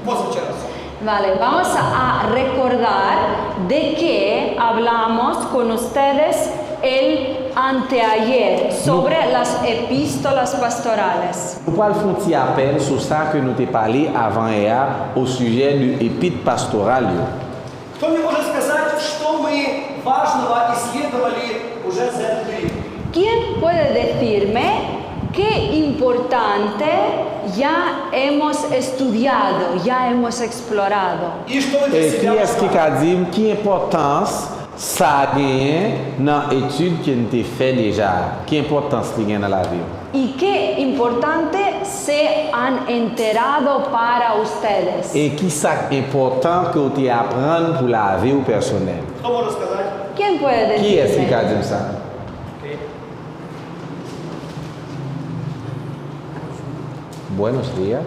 позавчора. Vale, vamos a recordar de qué hablamos con ustedes el anteayer sobre las epístolas pastorales. Nous allons faire un petit appel sur ça que nous t'ai parlé avant hier au sujet du épître pastoral. Кто мне может сказать, что мы важного исследовали уже за этот период? ¿Quién puede decirme qué importante ya hemos estudiado, ya hemos explorado? И что вы для Et себя qui est-ce qui узнали? a dit qui importance ça a gagné dans l'étude qui nous t'ai fait déjà? Qui importance il gagne dans la vie? ¿Y qué importante se han enterado para ustedes? Et qui ça important que tu apprends pour la vie personnelle? Кто может сказать? ¿Quién puede Qui est-ce qui a decirme? dit ça? Buenos días.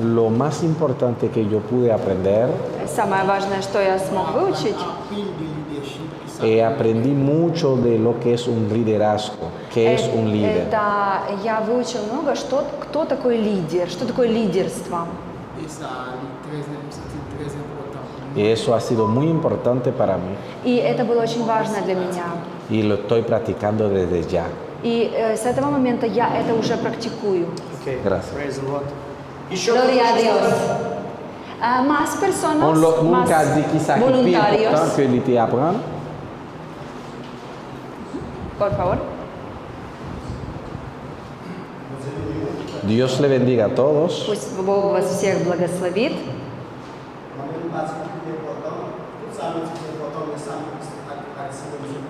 Lo más importante que yo pude aprender, Самое важное, что я смог выучить, aprendí mucho de lo que es un liderazgo, que es un líder. это я выучил много, кто такой лидер, что такое лидерство. Y eso ha sido muy importante para mí И это было очень важно для меня. y lo estoy practicando desde ya. И с этого момента я это уже практикую. Gracias. Praise the Lord. Еще Gloria a кто-то Dios. сказать? Más personas, On lo, más nunca dit que ça qui est plus voluntarios. important que l'été apprendre. Por favor. Dios le bendiga a todos. Пусть Бог вас всех благословит.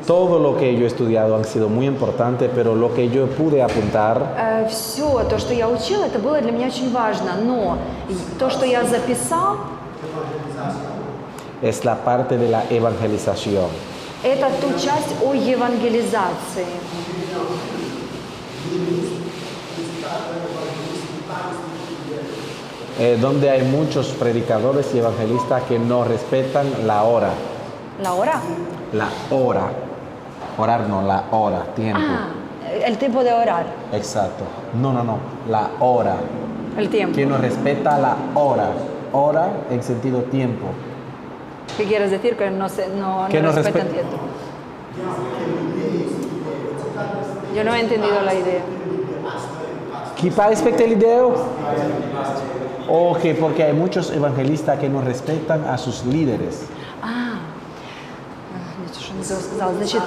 Todo lo que yo he estudiado han sido muy importante, pero lo que yo pude apuntar Все то, что я учила, это было для меня очень важно. Но то, что я записал, es la parte de la evangelización. это ту часть о евангелизации. Donde hay muchos predicadores y evangelistas que no respetan la hora. La hora. La hora. Orar no, la hora, tiempo. El tiempo de orar. Exacto. No, la hora. El tiempo. Que no respeta la hora. Hora en sentido tiempo. ¿Qué quieres decir? Que no Que no respetan respe- tiempo. Yo no he entendido la idea. ¿Qué para respectar el ideo? Ok, porque hay muchos evangelistas que no respetan a sus líderes. Что не то сказала. Значит,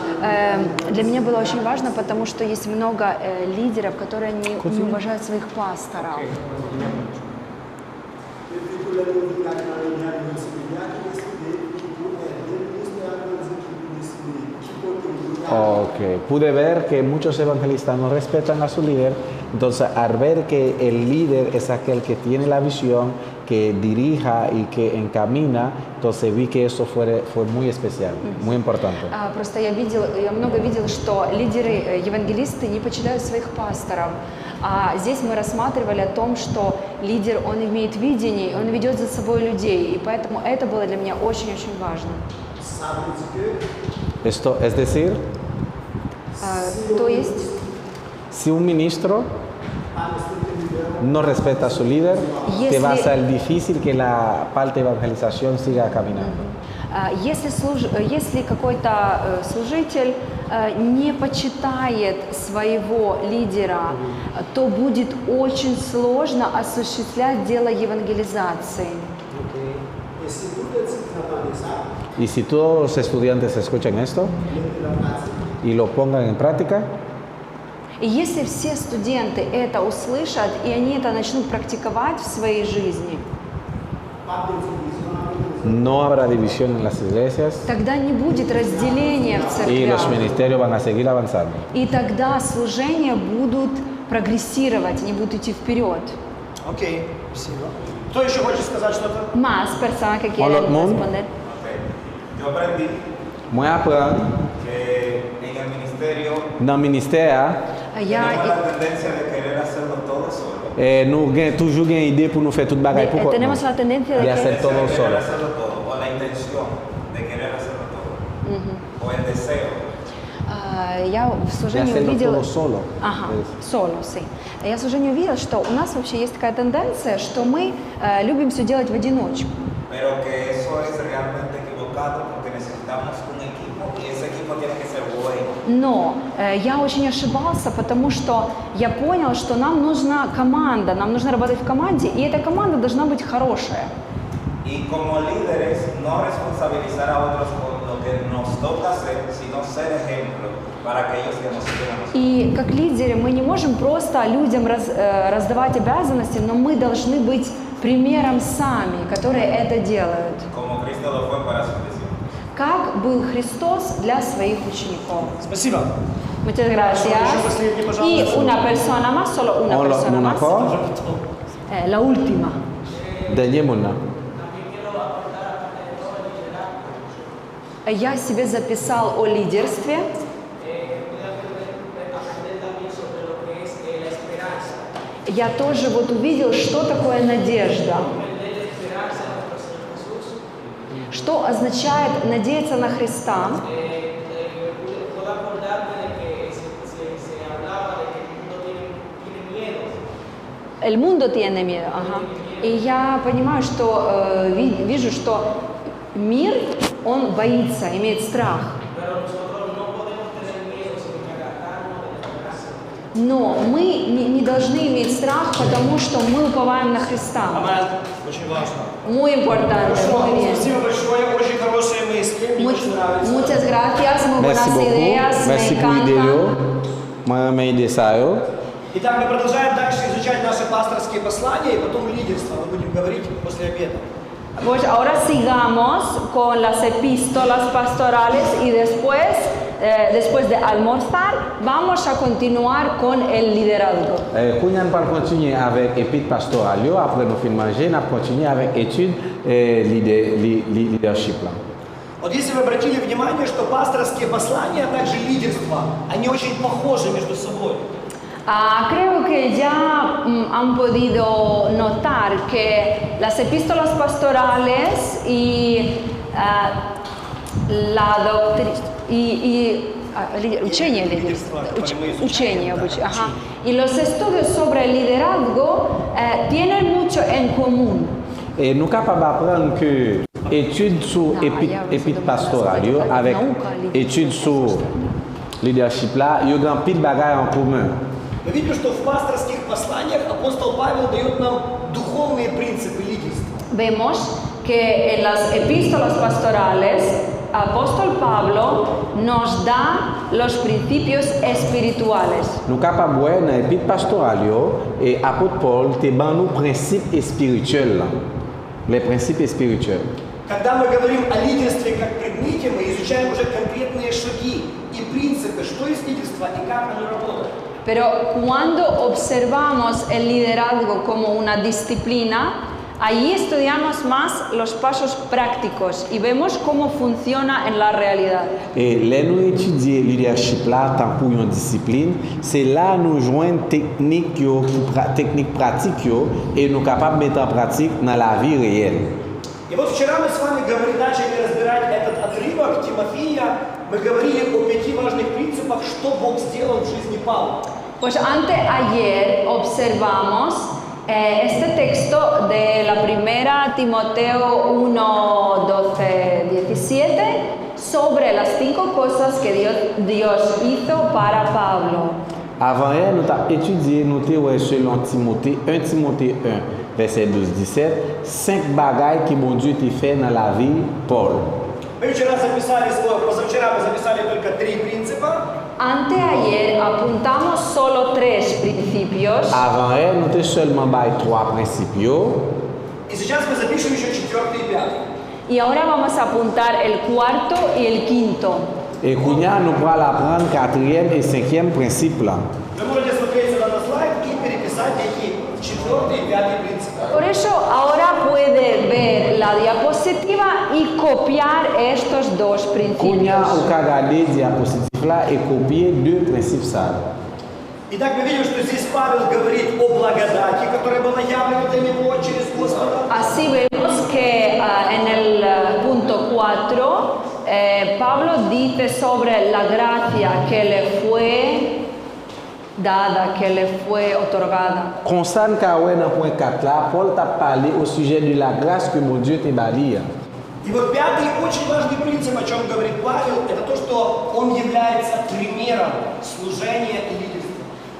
для меня было очень важно, потому что есть много лидеров, которые не уважают своих пасторов. Ok, pude ver que muchos evangelistas no respetan a su líder, entonces al ver que el líder es aquel que tiene la visión, que dirija y que encamina, entonces vi que eso fue muy especial, muy importante. Просто я много видела, что лидеры, евангелисты не почитают своих пасторов. А здесь мы рассматривали о том, что лидер, он имеет видение, он ведет за собой людей, и поэтому это было для меня очень-очень важно. Esto es decir, То есть, si un ministro no respeta a su líder, te va a ser difícil que la parte de evangelización siga caminando. если какой-то служитель не почитает своего лидера, то будет очень сложно осуществлять дело евангелизации. Y si todos los estudiantes escuchan esto y lo pongan en práctica, И если все студенты это услышат, и они это начнут практиковать в своей жизни, no habrá división en las iglesias тогда не будет разделения в y los церквях. ministerios van a seguir avanzando. И тогда служения будут прогрессировать, они будут идти вперед. Окей, спасибо. Кто еще хочет сказать что-то? Más personas que Hola, quieren Mon. responder. Yo aprendí Muy aprendido, que en el ministerio no ministério, tenemos la tendencia de querer hacerlo todo solo. nous gagnons toujours une idée pour nous faire toute bagaille pour Tenemos la tendencia de de hacer que todo De querer solo. hacerlo todo, o la intención de querer hacerlo todo, o el deseo. я в de служении hacerlo увидела... todo solo. Ага, Es- соло, sí. Я в служении увидела, что у нас вообще есть такая тенденция, что мы любим все делать в одиночку. Pero que eso es realmente equivocado porque necesitamos un equipo y ese equipo tiene que ser bueno. Но я очень ошибался, потому что я понял, что нам нужна команда, нам нужно работать в команде, и эта команда должна быть хорошая. Y como líderes, no responsabilizar a otros por lo que nos toca hacer, sino ser ejemplo para que ellos nos sigan a nosotros. И как лидеры мы не можем просто людям раздавать обязанности, но мы должны быть примером сами, которые это делают. Como Cristo lo fue para sus discípulos. Как был Христос для своих учеников. Спасибо. Muchas gracias. Еще последний, пожалуйста. Y una persona más, solo una persona un más. accord? La última. Dernier mot, là. Я себе записал о лидерстве. Я тоже вот увидел, что такое надежда. Что означает надеяться на Христа? El mundo tiene miedo. Ага. И я понимаю, что вижу, что мир, он боится, имеет страх. Но мы не должны иметь страх, потому что мы уповаем на Христа. Амен. Очень важно. Muy importante, muy bien. Спасибо большое, очень хорошие мысли, мне очень нравится. Muchas gracias, muy Merci buenas ideas, beaucoup. me Merci pour l'idée. encantan. Moi, mes idées, ça, yo. Итак, мы продолжаем дальше изучать наши пасторские послания и потом лидерство. Мы будем говорить после обеда. Pues ahora sigamos con las epístolas pastorales y después de almorzar, vamos a continuar con el liderazgo. Quand on va continuer avec l'épître pastorale, après nous finir manger, on va continuer avec l'étude leadership. Là. Вот если вы обратили внимание, что пасторские послания, а также лидерство, они очень похожи между собой. Creo que ya han podido notar que las epístolas pastorales y la doctrina учение лидерства, ага, y los estudios sobre el liderazgo tienen mucho en común. Et nous sommes capables d'apprendre que études sur l'épître pastorale avec études sur leadership là, il y a grand pile de bagages en commun. Мы видим, что в пасторских посланиях апостол Павел дает нам духовные принципы лидерства. Vemos que en las epístolas pastorales, apóstol Pablo nos da los principios espirituales. Nous sommes capables de voir dans l'épître pastorale et apôtre Paul te ban nous principes spirituels là. Les principes spirituels. Когда мы говорим о лидерстве как предмете, мы изучаем уже конкретные шаги и принципы, что есть лидерство и как оно работает. Pero cuando observamos el liderazgo como una disciplina, ahí estudiamos más los pasos prácticos y vemos cómo funciona en la realidad. Et là nous étudier leadership là tant pour une discipline, c'est là nous joindre technique pratique et nous capables de mettre en pratique dans la vie réelle. И вот вчера мы с вами начали разбирать этот отрывок Тимофея. Мы говорили о 5 важных принципах, что Бог сделал в жизни Павла. Pues anteayer observamos este texto de la primera Timoteo 1, 12, 17 sobre las 5 cosas que Dios hizo para Pablo. Avant hier, nous avons étudié, nous avons selon Timothée, 1 Timothée 1, verset 12-17, 5 bagailles que mon Dieu t'a fait dans la vie Paul. Позавчера мы записали только 3 принципа. Anteayer apuntamos solo 3 principios. Avant hier, nous avons seulement 3 principios. И сейчас мы запишем еще 4 и 5. Y ahora vamos a apuntar el cuarto y el quinto. Et Kounia, nous pourrons apprendre 4e et 5e principe là. Вы можете смотреть сюда на слайд и переписать эти 4 и 5 принципы. Por eso ahora puede ver la diapositiva y copiar estos 2 Kounia, principios. vous pouvez regarder la diapositive là et copier 2 principes ça. Итак, мы видим, что здесь Павел говорит о благодати, которая была явлена для него через Господа. Así vemos que en el punto 4 Pablo dice sobre la gracia que le fue dada, que le fue otorgada. Comme ça, nous avons dans le point 4 là, Paul t'a parlé au sujet de la grâce que mon Dieu t'a bali. И вот пятый очень важный принцип, о чем говорит Павел, это то, что он является примером служения и лидерства.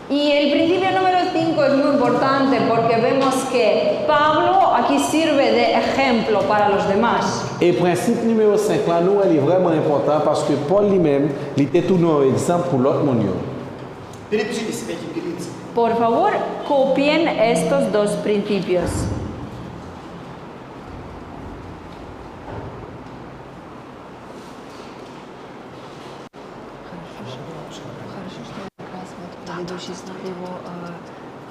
Y el principio número 5 es muy importante porque vemos que Pablo aquí sirve de ejemplo para los demás. Et principe numéro 5 là, nous, il est vraiment important parce que Paul lui-même, il était tout un exemple pour l'autre monde. Перепишите себе эти принципы. Por favor, copien estos dos principios. Хорошо, что как раз вот предыдущий слайд его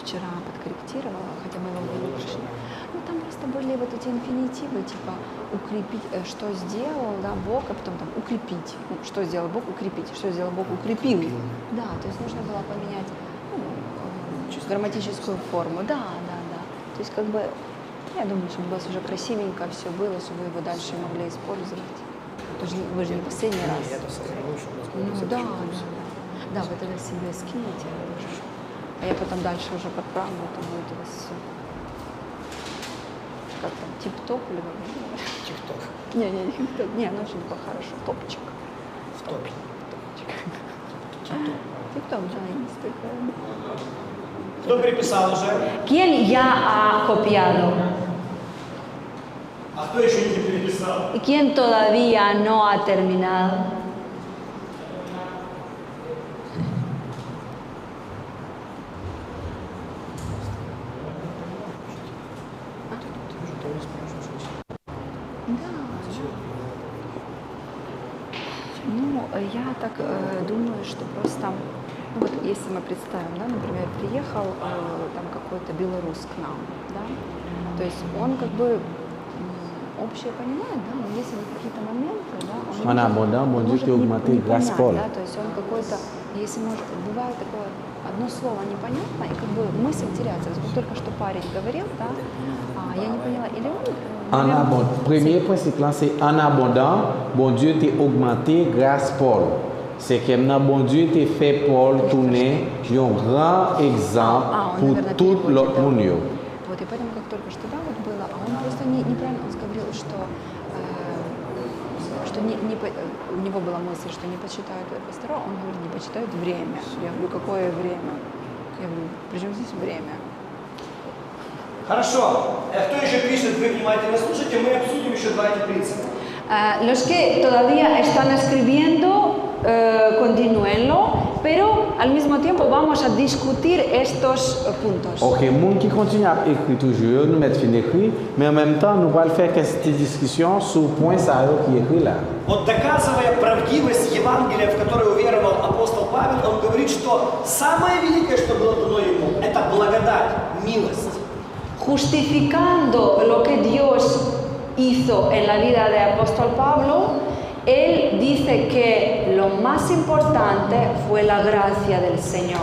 вчера подкорректировала, хотя мы его не пришли. Ну там просто были вот эти инфинитивы, типа укрепить, что сделал, да, Бог, а потом там укрепить. Ну, что сделал Бог, укрепить. Что сделал Бог, укрепил. Да, то есть нужно было поменять грамматическую форму. Да. То есть как бы, я думаю, чтобы у вас уже красивенько все было, чтобы вы его дальше могли использовать. Вы же не последний раз. Ну да. Да, вы тогда себе скинете, а я потом дальше уже подправлю, это будет у вас все. Как там, тип-топ или как? Тикток. Не, тип-топ. Не, ну очень хорошо, топчик. В топе. Тип-топ, да, есть такое. Кто переписал уже? ¿Quién ya ha copiado? А кто еще не переписал? ¿Y quién todavía no ha terminado? Ну, я так думаю, что просто, ну вот если мы представим, да, например, приехал там какой-то белорус к нам, да, то есть он как бы общее понимает, да, но если вот какие-то моменты, да, En abondant, mon Dieu t'a augmenté grâce понять, Paul. да, то есть он какой-то, если может, бывает такое, одно слово непонятно, и как бы мысль теряется. Вот только что парень говорил, да, я не поняла, или он... En abondant, premier principe là, c'est en abondant, bon Dieu t'a augmenté grâce Paul. C'est que maintenant, bon Dieu t'a fait Paul tourner un grand exemple pour tout l'autre monde. Вот, и поэтому, как только что, да, вот было, а он просто неправильно, он говорил, что у него была мысль, что не почитают пастора, он говорит, не почитают время. Я говорю, какое время? Я говорю, при чем здесь время? Хорошо. Кто еще пишет, вы внимательно слушайте, мы обсудим еще два этих принципа. Los que todavía están escribiendo, continúenlo, pero al mismo tiempo vamos a discutir estos puntos. Ok, monde qui continue à écrire toujours, nous mettre fin d'écrire, mais en même temps, nous allons faire quelques discussions sur le point ça qui est écrit là. Вот доказывая правдивость Евангелия, в которое уверовал апостол Павел, он говорит, что самое великое, что было дано ему, это благодать, милость. Justificando lo que Dios hizo en la vida de apóstol Pablo, él dice que lo más importante fue la gracia del Señor.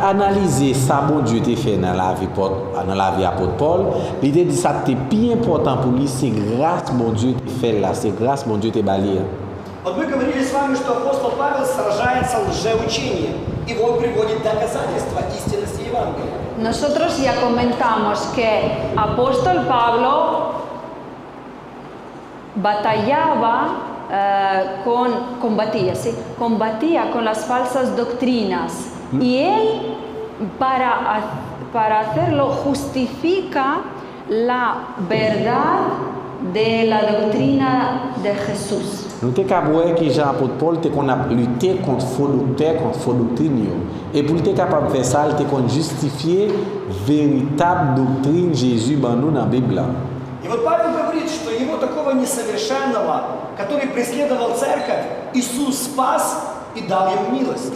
Analyser ça, bon Dieu t'a fait dans la vie apôtre Paul, l'idée de ça c'est plus important pour lui, c'est grâce bon Dieu t'a fait là, c'est grâce bon Dieu t'a balayé. Вот мы говорили с вами, что апостол Павел сражается лжеучением, и он приводит доказательства истинности Евангелия. Nosotros ya comentamos que apóstol Pablo combatía con las falsas doctrinas y él para hacerlo justifica la verdad de la doctrina de Jesús. Nous te capable que Jean apôtre Paul te qu'on a lutté contre faux doctrine et pour te capable de faire ça, te qu'on justifier véritable doctrine Jésus dans nous dans la Bible. И вот Павел говорит, что его такого несовершенного, который преследовал церковь, Иисус спас и дал ему милость.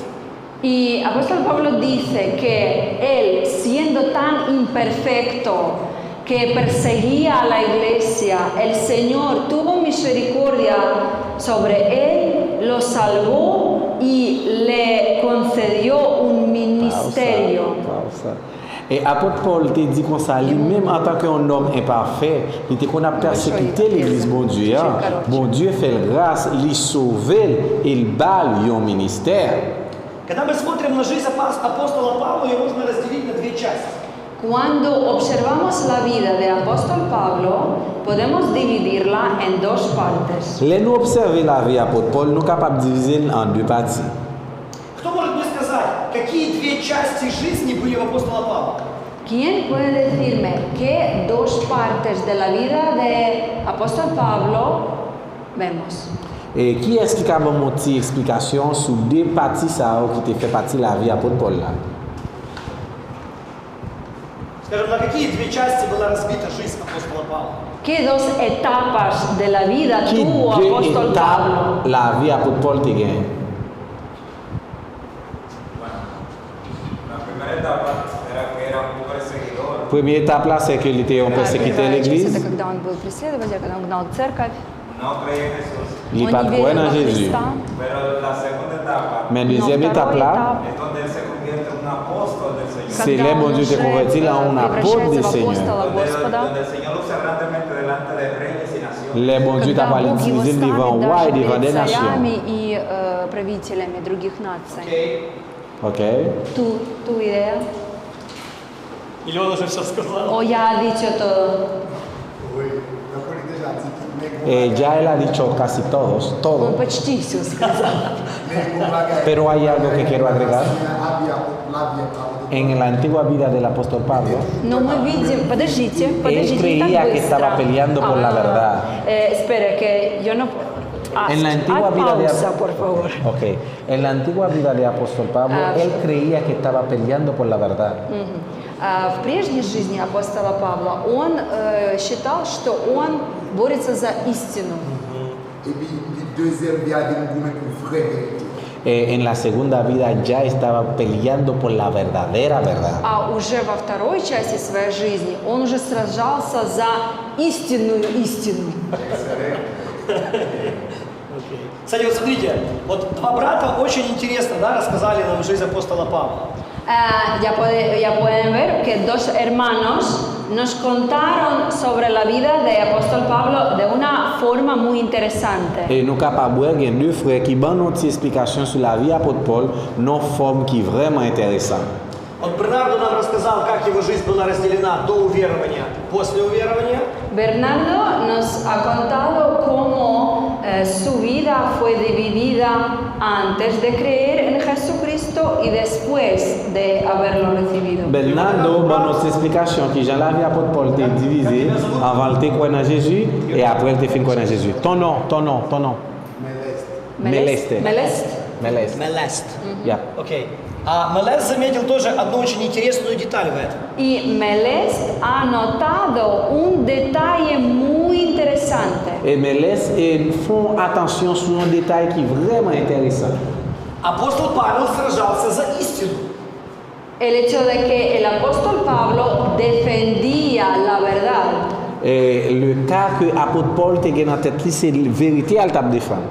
Y apóstol Pablo dice que él, siendo tan imperfecto, que perseguía a la iglesia, el Señor tuvo misericordia sobre él, lo salvó y le concedió un ministerio. Et apôtre Paul te dit comme ça, lui-même en tant qu'un homme imparfait, il était qu'on a persécuté l'église, bon Dieu. Bon Dieu fait grâce, il sauve, il bat un ministère. Когда мы смотрим на жизнь апостола Павла, ее можно разделить на две части. Cuando observamos la vida del apóstol Pablo, podemos dividirla en dos partes. Là, nous observons la vie apôtre Paul, nous sommes capables de diviser en deux parties. Кто может мне сказать, какие две части жизни были у апостола Павла? ¿Quién puede decirme qué dos partes de la vida del apóstol Pablo vemos? Et qui est-ce qui a une petite explication sur deux parties ça, qui te fait partie de la vie apôtre Paul là? Скажем, на какие две части была разбита жизнь апостола Павла? ¿Qué dos etapas de la vida Qui tuvo deux apóstol Pablo? étapes la vie apôtre Paul te gagne? Bueno, la primera etapa era que era un perseguidor. Première étape là, c'est qu'il était un persécuteur de Первая часть — l'église. это когда он был преследователь, когда он гнал церковь. No creía en Jesús. Il Он n'est pas не de верил croire en во Jésus. Христа. Pero la segunda etapa Mais Но deuxième второй étape là, этап, es donde él se convierte en un apóstol del Señor. c'est là, mon Dieu, te convertit là en apôtre du превращается в Seigneur. апостола Господа. Donde el Señor lo usa grandemente delante de reyes y naciones. Là, mon Dieu, t'a Когда parlé Бог его d'utiliser devant ставит roi et даже devant des перед nations. царями и правителями других наций. Окей. Ok? Tu idea? Или он уже все сказал? O ya ha dicho todo. Ya él ha dicho casi todos, Он todo. почти все сказал. Pero hay algo que quiero agregar. En la antigua vida del apóstol Pablo, Но мы видим, подождите, не creía так que быстро. estaba peleando por la verdad. Espera, que yo no... en la antigua vida de pausa, por favor. Okay. En la antigua vida del apóstol Pablo, él creía que estaba peleando por la verdad. В прежней жизни апостола Павла он считал, что он борется за истину. En la segunda vida ya estaba peleando por la verdadera verdad. А уже во второй части своей жизни он уже сражался за истинную истину. Кстати, вот смотрите, вот два брата очень интересно, да, рассказали нам жизнь апостола Павла. Ya pueden ver que dos hermanos nos contaron sobre la vida de apóstol Pablo de una forma muy interesante. Et nous capables de voir qu'il y a deux frères qui donnent une explication sur la vie de l'apôtre Paul, dans une forme qui est vraiment intéressante. Вот Бернардо нам рассказал, как его жизнь была разделена до уверования, после уверования. Bernardo nos ha contado cómo su vida fue dividida antes de creer en Jesucristo y después de haberlo recibido. Bernardo donne une explication qui Jean la vie de l'apôtre Paul était divisée avant de croire en Jésus et après de fin croire en Jésus. Ton nom. Meleste. Мелест. Yeah. Окей. А Мелест заметил тоже одну очень интересную деталь в этом. Y Melest ha notado un detalle muy interesante. Et Meleste font attention sur un détail qui est vraiment intéressant. Апостол Павел сражался за истину. El hecho de que el apóstol Pablo defendía la verdad. Le cas que l'apôtre Paul te gagne en tête, c'est la vérité à la défendre.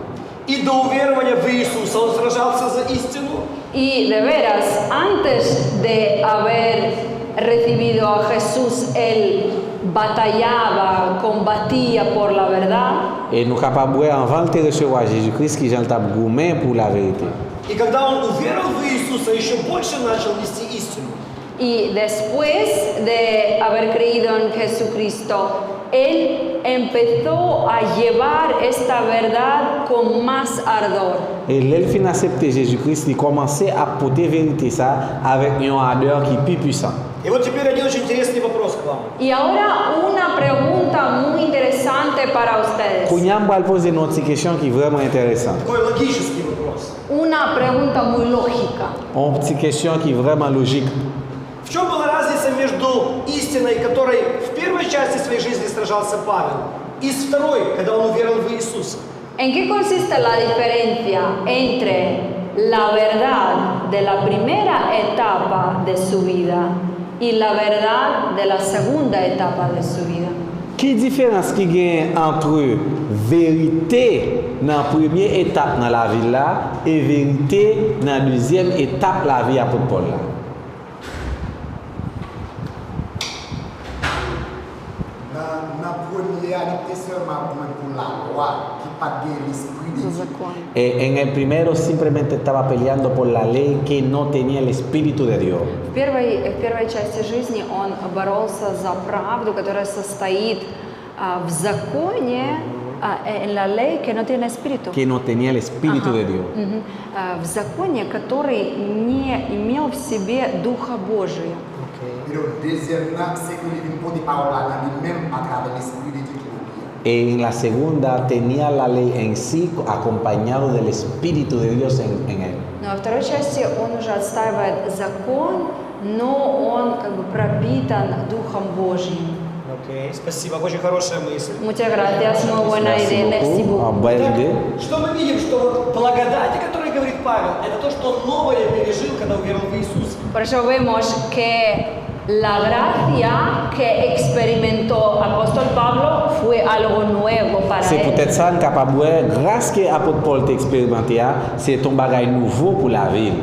И до уверования в Иисуса он сражался за истину. Y de veras, antes de haber recibido a Jesús, él batallaba, combatía por la verdad. Et nous sommes capables de voir avant de recevoir Jésus-Christ qui est un gourmet pour la vérité. И когда он уверовал в Иисуса, еще больше начал нести истину. Y después de haber creído en Jesucristo, él empezó a llevar esta verdad con más ardor. Et l'elfin accepté Jésus-Christ, il commençait à porter vérité ça avec une ardeur qui est plus puissante. И вот теперь один очень интересный вопрос к вам. Y ahora una pregunta muy interesante para ustedes. Kounyam va poser une autre question qui est vraiment intéressante. Такой логический вопрос. Una pregunta muy lógica. Une petite question qui est vraiment logique. В чем была разница между истиной, которой в первой части своей жизни сражался Павел, и с второй, когда он уверовал в Иисуса? ¿En qué consiste la diferencia entre la verdad de la primera etapa de su vida y la verdad de la segunda etapa de su vida? Quelle différence qu'il y a entre vérité dans la première étape dans la vie là et vérité dans la deuxième étape de la vie apôtre Paul là? Dans première, il était seulement pour la loi qui pas de l'esprit de За Dieu. закон. En el primero simplemente estaba peleando por la ley que no tenía el Espíritu de Dios. В первой части жизни он боролся за правду, которая состоит в законе, en la ley que no tiene espíritu. Que no tenía el Espíritu de Dios. Мгм. В законе, который не имел в себе Духа Божия. Et le deuxième, c'est que les pour des paroles là, lui-même à travers l'esprit de Dieu qui nous guide. En la segunda tenía la ley en sí acompañado del Espíritu de Dios en él. Но во второй части он уже отстаивает закон, но он как бы пропитан Духом Божьим. Окей, спасибо, очень хорошая мысль. Muchas gracias, muy buena idea, merci beaucoup. Buen Итак, idea. что мы видим, что вот благодать, о которой говорит Павел, это то, что он новое пережил, когда уверовал в Иисуса. Por eso vemos que la gracia que experimentó apóstol Pablo fue algo nuevo para C'est él. peut-être ça capable de grâce que apôtre Paul t'a expérimenté, c'est un bagage nouveau pour la vie.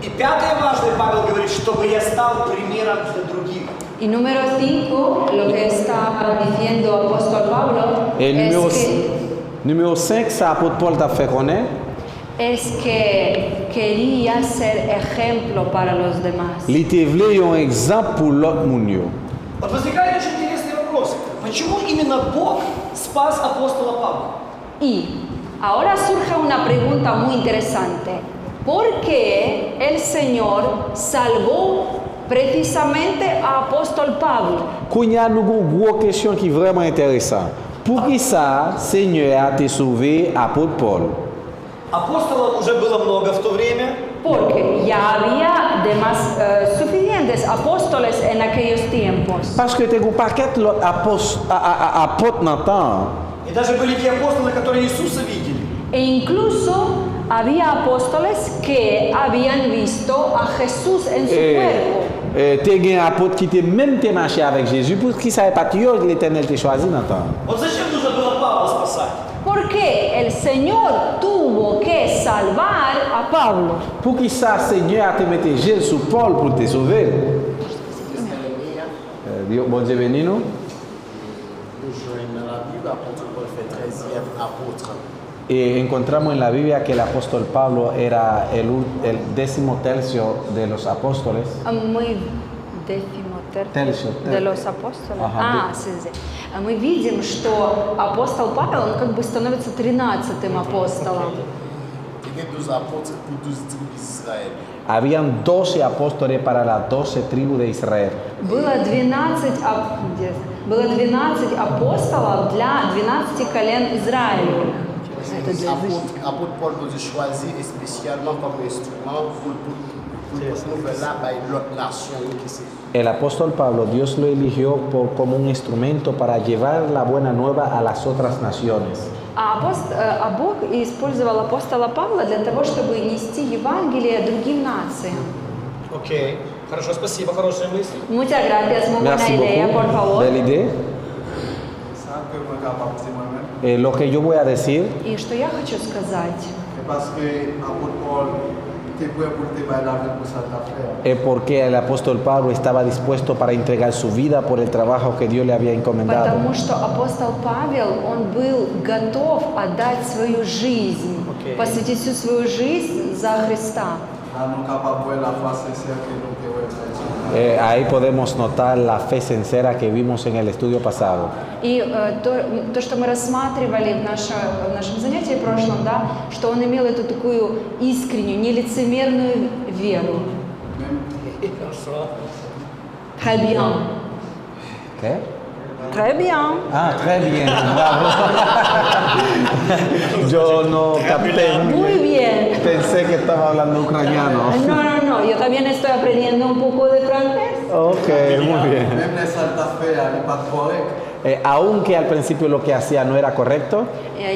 И пятое важное, Павел говорит, чтобы я стал примером для других. Y número 5, lo que está diciendo apóstol Pablo Et numéro 5, ça apôtre Paul t'a fait connaître, es que quería ser ejemplo para los demás. il te voulait un exemple pour l'autre monde. Вот возникает очень интересный вопрос. Почему именно Бог спас апостола Павла? Y ahora surge una pregunta muy interesante. ¿Por qué el Señor salvó precisamente a apóstol Pablo? Kounya nous avons une grosse question qui est vraiment intéressante. Pour qui ça, Seigneur a te sauvé apôtre Paul? Апостолов уже было много в то время. Porque ya había suficientes apóstoles en aquellos tiempos. Parce que tu as un paquet d'apôtres dans le temps. И даже были те апостолы, которые Иисуса видели. E incluso había apóstoles que habían visto a Jesús en su cuerpo. Tu as un apôtre qui t'a même marché avec Jésus. Pour qui ça n'est pas l'Éternel t'a choisi dans le temps. Вот зачем нужно было Павла спасать? Porque el Señor tuvo que salvar a Pablo. Pour qui ça, Seigneur a te mis Jésus sur Paul pour te sauver. Dios, bon Dieu béni nous. Nous joignons dans la Bible, l'apôtre Paul fait 13e apôtre. Y encontramos en la Biblia que el apóstol Pablo era el 10º tercio de los apóstoles. Мы Терcio, de los apóstoles. Ага, Sí, sí. Мы видим, что апостол Павел, он как бы становится 13-м апостолом. Il y a 12 apôtres pour 12 tribus d'Israël. Habían 12 apóstoles para las 12 tribus de Israel. Было 12 апостолов для 12 колен Израиля. Apôtre Paul nous a choisi spécialement comme instrument pour nous faire là par l'autre nation qui c'est. El apóstol Pablo, Dios lo eligió como un instrumento para llevar la buena nueva a las otras naciones. А Бог использовал апостола Павла для того, чтобы нести Евангелие другим нациям. Окей. Хорошо, спасибо, хорошая мысль. Muchas gracias, muy buena Merci idea, por beaucoup. favor. Belle idée. Lo que yo voy a decir, И что я хочу сказать, Parce que l'apôtre Paul était prêt pour te faire la vie pour ça faire. es porque el apóstol Pablo estaba dispuesto para entregar su vida por el trabajo que Dios le había encomendado. потому что апостол Павел, он был готов отдать свою жизнь, посвятить всю свою жизнь за Христа. Là, nous sommes capables de voir la foi sincère que nous devons faire. Ahí podemos notar la fe sincera que vimos en el estudio pasado. И то, что мы рассматривали в нашем занятии прошлом, да, что он имел эту такую искреннюю, нелицемерную веру. Très bien. ¿Qué? Très bien. Ah, très bien, bravo. Yo no capté. Muy bien. Pensé que estaba hablando ucraniano. No, yo también estoy aprendiendo un poco de francés. Ok, muy bien. Même les salles faire, n'est pas correct. Aunque al principio lo que hacía no era correcto,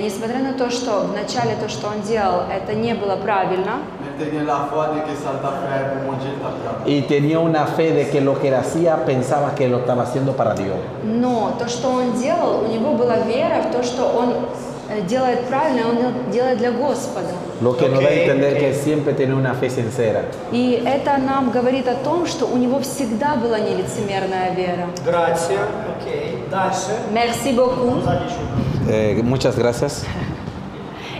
Несмотря на то, что вначале то, что он делал, это не было правильно, Mais tu as la foi de que ça t'a fait pour manger ta viande. y tenía una fe de que lo que hacía pensaba que lo estaba haciendo para Dios. но то, что он делал, у него была вера в то, что он делает правильно, он делает для Господа. Lo que nos da a Ok, entender ok. que siempre tiene una fe sincera. И это нам говорит о том, что у него всегда была нелицемерная вера. Грация. Окей. Дальше. Merci beaucoup. Сзади еще. Muchas gracias.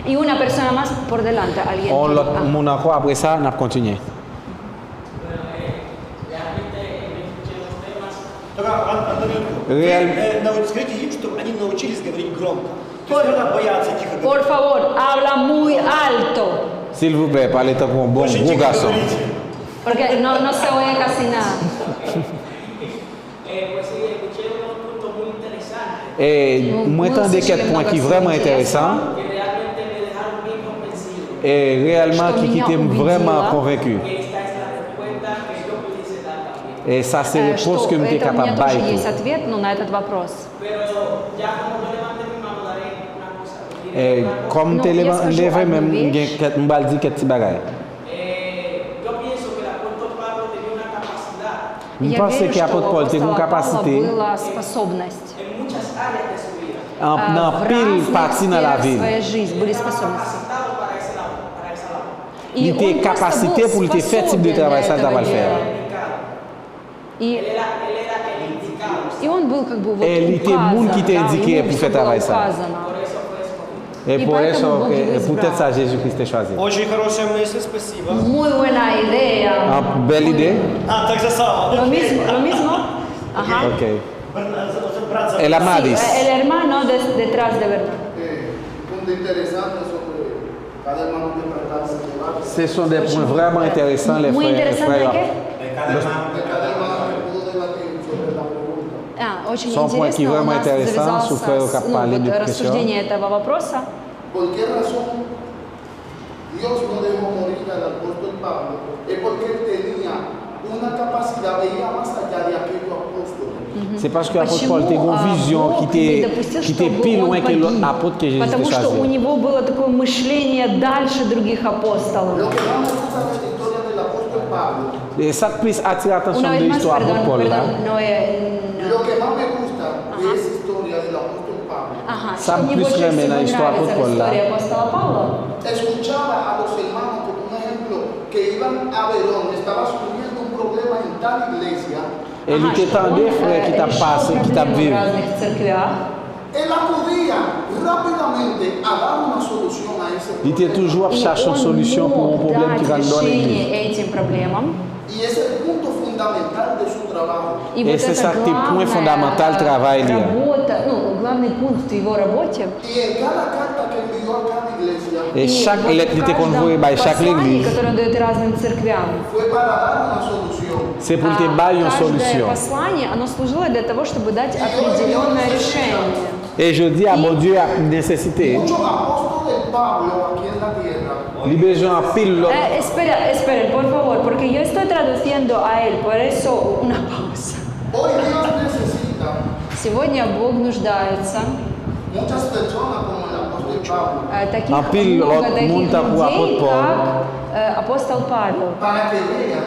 Y una persona más por delante, alguien. On que- lot mon encore après ça, on a continué. Реаль- Скажите им, чтобы они научились говорить громко. То есть когда боятся тихо говорить. Por favor, habla muy alto, S'il vous plaît, parlez comme un bon Очень gros тихо garçon. говорите. porque no se oye casi nada. Pues sí, escuché unos puntos muy interesantes Et moi, entendez quel point qui est vraiment intéressant que realmente me dejaron bien convencido et réellement qui était vraiment convaincu. que esta es la respuesta que yo pudiese dar también. Et ça, c'est la réponse Что que je suis это у меня capable тоже de есть faire. ответ, но на этот вопрос. Pero ya como yo levanté mi mano, daré una cosa. Et comme Non, tu il y a ce que je levé, vois même, arriver. je vais dire quelques petits bagages. Yo pienso que el apóstol Pablo tenía una capacidad Je Я pense верю, que что l'apôtre у Paul avait une апостола Павла capacité была способность. en muchas áreas de su vida, dans в pile разных partie dans la сферах vie. своей жизни были способности. capacitado para esa labor. И Il était он просто capacité был pour le faire type de способен travail, для ça, ça va этого le faire. дела. И, Él era el indicado. и он был как бы вот Et il était указан, monde qui était да, indiqué ему pour всё faire было travail ça. указано. Et Et pour поэтому ça, Бог его избрал. peut-être ça, Jésus-Christ est choisi. Очень хорошая мысль, спасибо. Muy buena idea. Belle idée? А, так же самое. Lo mismo. Ajá. Ok. Брат за El Sí, Amadis. el hermano detrás de verdad. Un punto interesante sobre cada hermano interpretarse que va. Ce sont des points vraiment intéressants, les Muy frères. interesante frères. que De cada hermano De cada hermano que pudo debatir sobre la pregunta. очень Son point qui est интересно, у vraiment нас intéressant, sur frère завязался Капали, de рассуждение этого вопроса. ¿Por qué razón Dios no dejó morir al apóstol Pablo? Es porque él tenía una capacidad, veía más allá de aquellos apóstoles. C'est parce que l'apôtre Почему Paul était une vision Бог не допустил, qui était чтобы plus он loin que погиб? l'apôtre que Jésus Потому était что у choisi. него было такое мышление дальше других апостолов. Lo que más me gusta de la historia del apóstol Pablo, Et ça plus attire l'attention Una de vez más, l'histoire de perdón, Paul. Là. perdón, no, lo que más me gusta de esa historia del apóstol Pablo, Ага, Сам что мне плюс больше времена всего история нравится в апостола. истории апостола Павла, escuchaba a los hermanos como un ejemplo que iban a Verón, estaba surgiendo un problema en tal iglesia, Et il était tant de frères qui t'a passé, qui t'a в vécu. разных церквях, él acudía rápidamente a dar una solución a ese Il était problema. toujours à и chercher une он solution pour un мог problème qui дать rentre dans l'église. решение этим проблемам. Y es el punto fundamental de su trabajo. И Et вот c'est это ça qui est point главная fondamental travail là. работа, главный пункт в его работе. Y en cada carta que envió a cada iglesia Et И chaque вот lettre в était каждом convoyée par chaque послании, église. которое он дает разным церквям, fue para dar una solución. C'est pour te bailler une каждое solution. послание, оно служило для того, чтобы дать определенное решение. Et je dis à mon Dieu, à nécessité, Muchos apóstoles de Pablo aquí en la tierra libération à pile l'autre. Esperen, por favor, porque yo estoy traduciendo a él, por eso una pausa. hoy Dios necesita Сегодня Бог нуждается muchas personas como el apóstol Pablo таких Апиль, много вот, таких мунта, людей, апостол. как апостол Павел, para que vean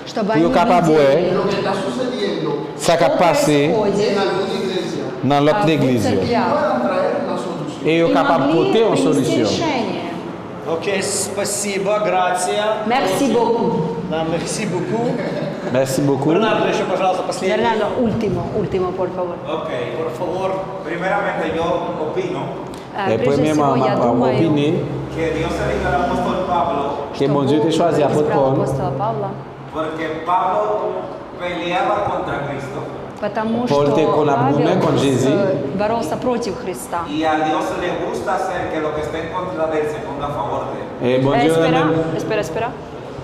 чтобы Yo они capaz, видели, lo que está sucediendo Ça a passé происходит en alguna iglesia dans l'autre в église. церквях. puedan traer una solución. Et И yo capable de могли porter une принести solution. решение. Окей, спасибо, грация. Merci beaucoup. Да, merci beaucoup. Merci beaucoup. Бернардо, еще, пожалуйста, последний. Fernando, último, por favor. Ok, Por favor. primeramente yo opino Et Прежде всего, premièrement, я ma думаю, opinion, que Dios eligió al apóstol Pablo que mon Dieu t'a choisi à votre избрал Paul, апостола Павла, porque Pablo peleaba contra Cristo потому Paul что était qu'on a Павел brûlé contre Jésus. боролся против Христа. y a Dios le gusta hacer que lo que esté en contra de él se ponga a favor de él. et mon Dieu Espera.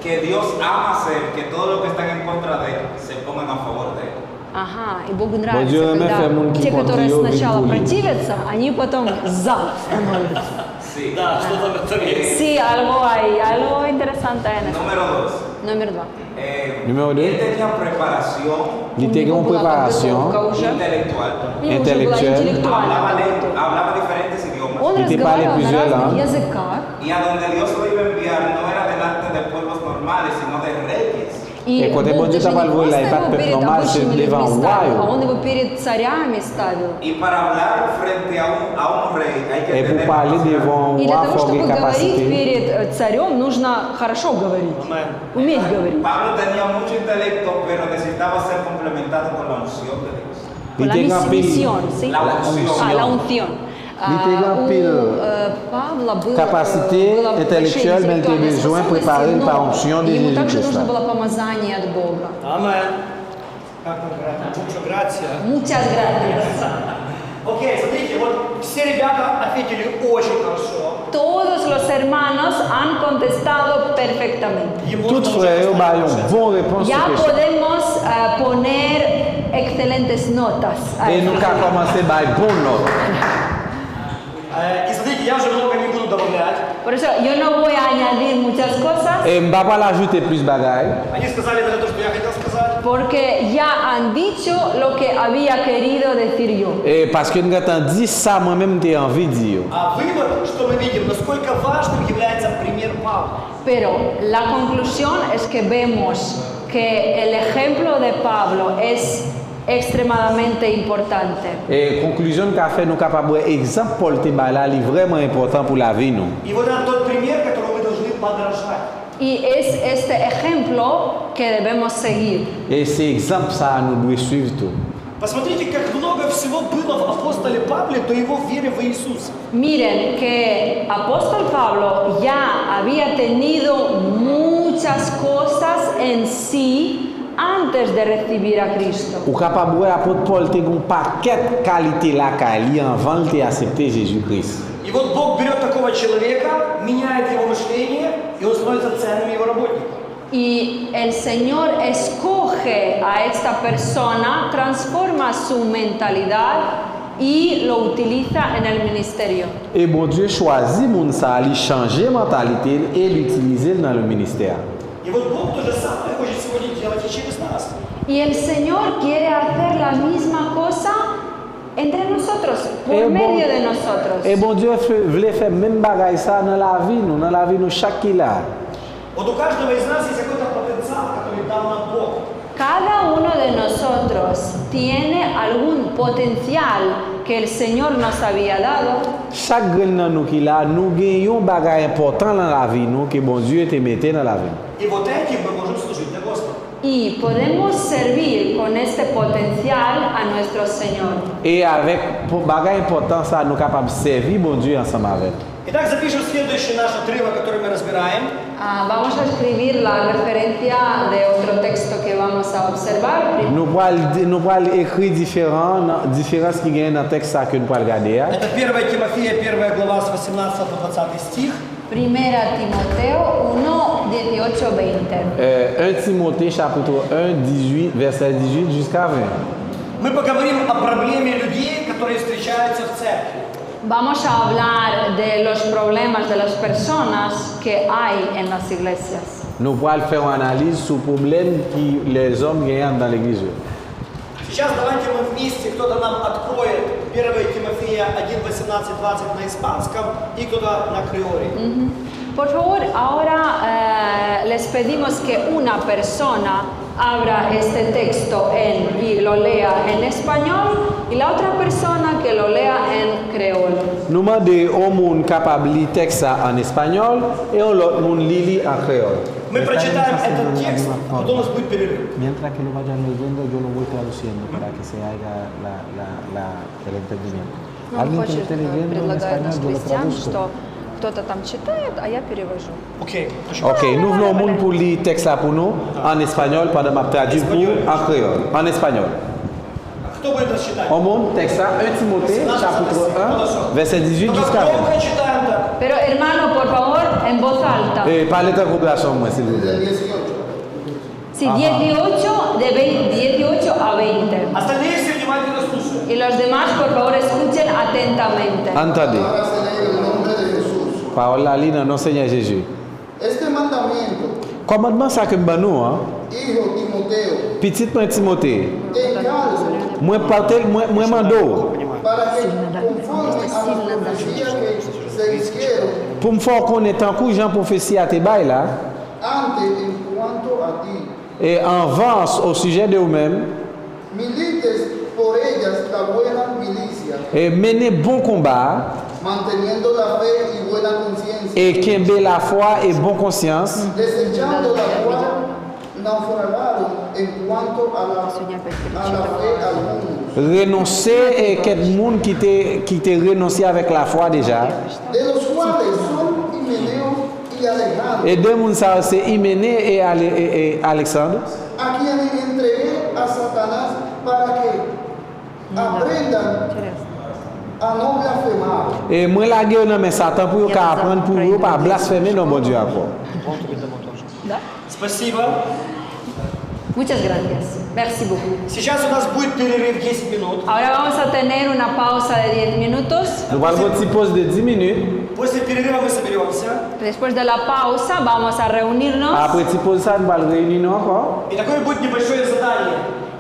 Que Dios ama hacer que todo lo que están en contra de él se pongan a favor de él. Ага, и Богу Dieu нравится, aime faire когда mon те, qui которые contre сначала lui. противятся, они потом за становятся. Sí. Да, что-то в этом есть. Sí, algo interesante en esto. Número 2. Номер 2. Número deux. Él tenía preparación il était en préparation intelectual. У него уже была Интеллектуаль. интеллектуальная подготовка. Hablaba diferentes idiomas. Он И ты разговаривал на plusieurs разных langues. языках, Y a donde Dios lo iba a enviar no era delante de pueblos normales, sino de reyes. и И когда Бог Бог даже тебя не позволил, просто и его так перед нормально, обычными c'est людьми devant ставил, roi. а он его перед царями ставил. Y para hablar frente a un rey hay que Et pour tener parler capacidad. devant un И для roi, того, il faut чтобы avoir говорить capacité. перед царем, нужно хорошо говорить, уметь говорить. Pablo tenía mucho intelecto, pero necesitaba ser complementado con la unción de Dios. Con la misión, ¿sí? La unción. А, la unción. Павла было Capacité было intellectuelle, mais il était интеллектуальная besoin способность, préparer но par onction de ему также Jésus-Christ. нужно было помазание от Бога. Амен. Как там говорят? Mucho gracias. Muchas gracias. Окей, смотрите, вот все ребята ответили очень хорошо. Todos los hermanos han contestado perfectamente. Ему Tout нужно frère, уже bah, поставить une уже. bonne réponse Ya sur question. podemos poner excelentes notas. a Et nous esta avons commencé par une bonne note. И смотрите, я уже много не буду добавлять. Por eso yo no voy a añadir muchas cosas Et je ne vais pas l'ajouter plus de bagailles. Они сказали даже то, что я хотел сказать. porque ya han dicho lo que había querido decir yo. Et parce que nous avons dit ça, moi-même, j'ai envie de dire. А вывод, что мы видим, насколько важным является пример Павла. Pero la conclusión es que vemos que el ejemplo de Pablo es extremadamente importante. Et conclusion qu'a fait, nous sommes capables de exemple Paul Tibala, est vraiment important pour la vie. Nous. И вот это тот пример, которому мы должны подражать. Y es este ejemplo que debemos seguir. Et c'est exemple ça, nous devons suivre tout. Посмотрите, как много всего было в апостоле Павле до его веры в Иисуса. Miren que apóstol Pablo ya había tenido muchas cosas en sí antes de recibir a Cristo. Ou capable de voir l'apôtre Paul te un paquet de qualité là qu'il avant de accepter Jésus-Christ. И вот Бог берет такого человека, меняет его мышление, и он становится ценным его работником. Y el Señor escoge a esta persona, transforma su mentalidad y lo utiliza en el ministerio. Et bon Dieu choisit mon ça, il changer la mentalité et l'utiliser dans le ministère. И вот Бог то же самое хочет сегодня делать и через нас. Y el Señor quiere hacer la misma cosa entre nosotros, por medio de nosotros. Et bon Dieu voulait faire même bagaille ça dans la vie nous chaque qui là. Вот у каждого из нас есть какой-то потенциал, который дал нам Бог. Cada uno de nosotros tiene algún potencial que el Señor nos había dado. Chaque grain dans nous qui là, nous gagnons bagaille important dans la vie nous que bon Dieu te mettait dans la vie. И вот этим мы можем служить для Господа. Y podemos servir con este potencial a nuestro Señor. Et avec pour bagaille important ça, nous capables de servir bon Dieu ensemble avec. Итак, запишем следующий наш отрывок, который мы разбираем. Vamos a escribir la referencia de otro texto que vamos a observar. Nous allons écrire différences qui gagnent dans le texte que nous allons regarder. Это 1 Тимофея, 1 глава с 18 по 20 стих. Primera Timoteo 1, 18, 20. 1 Timothée chapitre 1, 18, verset 18 jusqu'à 20. Мы поговорим о проблеме людей, которые встречаются в церкви. Vamos a hablar de los problemas de las personas que hay en las iglesias. Nous allons faire une analyse sur le problème que les hommes gagnent dans l'église. Сейчас давайте мы вместе, кто-то нам откроет 1 Тимофея 1, 18, 20 на испанском и кто-то на креоле. Por favor, ahora les pedimos que una persona abra este texto y lo lea en español y la otra persona que lo lea en creol. Nous demandons au monde capable de lire le texte en espagnol et à l'autre monde lire en créole. Мы прочитаем этот текст, а потом у нас будет перерыв. Mientras que lo vayan leyendo, yo lo voy traduciendo para que se haga el entendimiento. Он Alguien que lo хочет, esté leyendo en предлагает наш español, yo lo христиан, traduzco. что кто-то там читает, а я перевожу. Окей. Ok, nous venons au monde pour lire le texte là pour nous en espagnol pendant ma traduire pour en créole, en espagnol. Кто будет нас читать? Au monde, texte là, 1 Timothée, chapitre 1, verset 18 jusqu'à 20. Громко читаем-то. Pero hermano, por favor, en voz alta. Parlez de congregation, moi, s'il vous plaît. 18. Sí, 18, de 18 a 20. Остальные все внимательно слушают. Y los demás, por favor, escuchen atentamente. Entendez. Ahora se lee en el nombre de Jesús. Parole là, lit dans le nom Seigneur Jésus. Este mandamiento, Commandement ça que nous, hein? hijo Timoteo, Petit point Timothée. te encargo Moi partel, moi mando. para que conforme a la profecía que se hicieron Pour me faire connaître en coup Jean prophétie à tes bails là. antes en cuanto a ti, avancent au sujet de eux-mêmes, milites por ellas la buena milicia, menez bon combat manteniendo la fe y buena conciencia, et qu'aimer la foi et bonne conscience, desechando la cual naufragaron en cuanto a la fe algunos, renoncer et quel monde qui te renoncé avec la foi déjà. de los cuales son Himeneo y Alejandro, Et deux monde ça c'est Hyménée et Alexandre, a quienes entregué a Satanás para que aprendan a no blasfemar. et moi la guerre non mais Satan pour apprendre pour eux pas blasphémer non bon Dieu encore. Спасибо. Muchas gracias. Merci beaucoup. Сейчас у нас будет перерыв 10 минут. Ahora vamos a tener una pausa de 10 minutos. Nous allons faire une petite pause de 10 minutes. После перерыва мы соберемся. Después de la pausa vamos a reunirnos Après cette pause ça nous allons réunir encore И такое будет небольшое задание.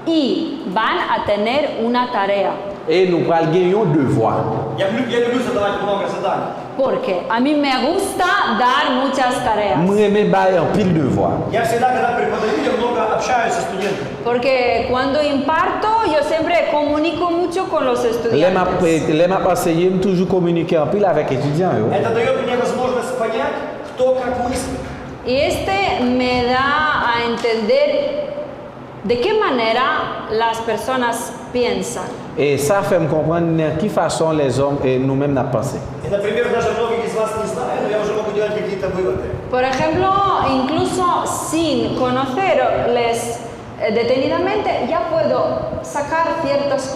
y van a tener una tarea. et nous allons gagner un devoir. Я люблю задавать много заданий. Porque a mí me gusta dar muchas tareas. Moi j'aime bailler un pile devoir. Я всегда, когда преподаю, я много общаюсь со студентами. Porque cuando imparto, yo siempre comunico mucho con los estudiantes. Les m'a enseigné toujours communiquer un pile avec étudiants. Yo. Это дает мне возможность понять, кто как мыслит. Y este me da a entender de qué manera las personas piensan. Et ça fait me comprendre de quelle façon les hommes et nous-mêmes nous pensons. И, например, даже многие из вас не знают, но я уже могу делать какие-то выводы. Por ejemplo, incluso sin conocerles detenidamente, ya puedo sacar ciertas Et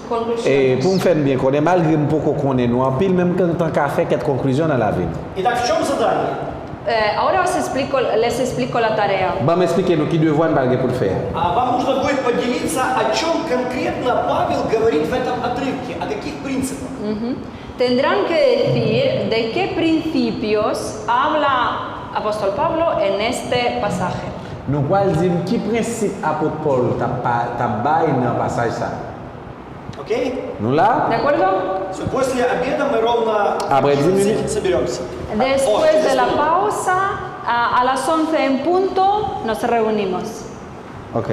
conclusiones. pour me faire bien connaître, malgré que je connais nous, en pile même quand on a fait quelques conclusions dans la vie. Итак, в чем задание? Ahora les explico la tarea. Bon, m'expliquer nous qui devoir nous pour le faire. Вам нужно будет поделиться, о чем конкретно Павел говорит в этом отрывке, о каких принципах. Tendrán que decir de qué principios habla apóstol Pablo en este pasaje. Nous allons dire qui principe apôtre Paul t'a baillé dans le passage ça. Окей? Nous là, ¿De acuerdo? Все, после обеда мы ровно Après 10 minutes. соберемся. Después de la pausa, a las 11 en punto, nos reunimos. OK.